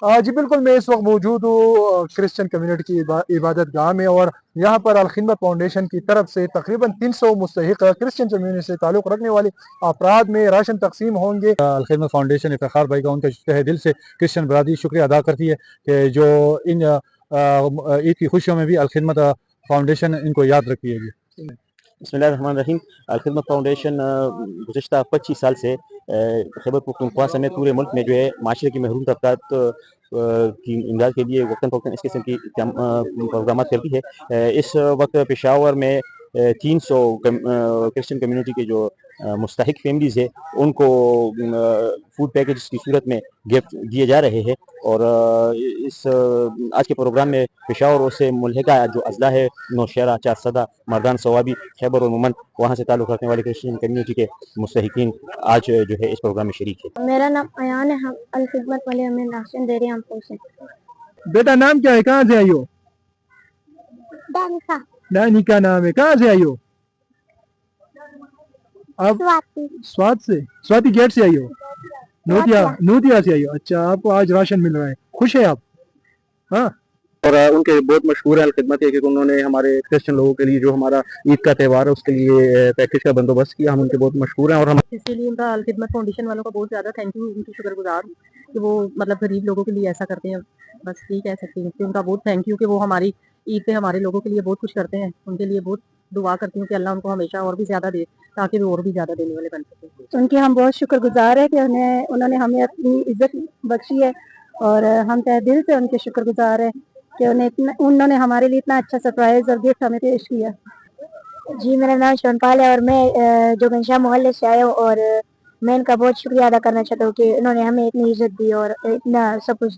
जी बिल्कुल, मैं इस वक्त मौजूद हूँ क्रिश्चियन कम्युनिटी की इबादत गाह में, और यहाँ पर अलखिदमत फाउंडेशन की तरफ से तकरीबन 300 मुस्तहिक क्रिश्चियन कम्युनिटी से ताल्लुक़ रखने वाले अफराद में राशन तकसीम होंगे। अलखिदमत फाउंडेशन इफ्तिखार भाई का उनका तहे दिल से क्रिश्चियन बरादरी शुक्रिया अदा करती है कि जो इन ईद की खुशियों में भी अलखिदमत फाउंडेशन इनको याद रखी है। बिस्मिल्लाहिर्रहमानिर्रहीम। अलखिदमत फाउंडेशन गुज़िश्ता 25 साल से खैबर पख्तूनख्वा समेत पूरे मुल्क में जो है माशरे की महरूम तबकात की इमदाद के लिए वक्तन फ़वक्तन इस किस्म की प्रोग्राम करती है। इस वक्त पेशावर में 300 क्रिश्चियन कम्युनिटी के जो मुस्तहिक फैमिलीज़ है उनको फूड पैकेज की सूरत में गिफ्ट दिए जा रहे हैं। और इस आज के प्रोग्राम में पेशावर से मुल्हिका जो अजला है नौशहरा, चारसदा, मर्दान सवाबी, खैबर और मुमन वहाँ से ताल्लुक़ रखने वाले क्रिश्चियन कम्युनिटी के मुस्तहिकीन आज जो है इस प्रोग्राम में शरीक है। मेरा नाम अयान है, हम अलखिदमत वाले हमें राशन दे रहे हैं हमको से। बेटा नाम क्या है, कहाँ से आई हो? दानिका। नानी का नाम है, कहाँ से आई हो आप? स्वात से, स्वाति गेट से आई हो? नूतिया से आई हो। अच्छा, आपको आज राशन मिल रहा है, खुश है आप? हाँ। और उनके बहुत मशहूर है अलखिदमत है कि उन्होंने हमारे क्रिश्चियन लोगों के लिए जो हमारा ईद का त्यौहार है उसके लिए पैकेज का बंदोबस्त किया। हम उनके बहुत मशहूर हैं और हम इसीलिए उनका अलखिदमत फाउंडेशन वालों का बहुत ज़्यादा थैंक यू, उनकी शुक्रगुजार हूँ कि वो मतलब गरीब लोगों के लिए ऐसा करते हैं। बस यही कह सकती हूँ कि उनका बहुत थैंक यू कि वो हमारी ईद पे हमारे लोगों के लिए बहुत कुछ करते हैं। उनके लिए बहुत दुआ करती हूँ कि अल्लाह उनको हमेशा और भी ज़्यादा दे ताकि वो और भी ज़्यादा देने वाले बन सकें। उनके हम बहुत शुक्रगुजार है कि उन्होंने हमें अपनी इज्जत बख्शी है और हम तहे दिल से उनके शुक्रगुजार है कि उन्होंने हमारे लिए इतना अच्छा सरप्राइज और गिफ्ट हमें पेश किया। जी मेरा नाम शोनपाल है और मैं जो घनश्याम मोहल्ले से आया हूँ और मैं इनका बहुत शुक्रिया अदा करना चाहता हूँ कि उन्होंने हमें इतनी इज्जत दी और इतना सब कुछ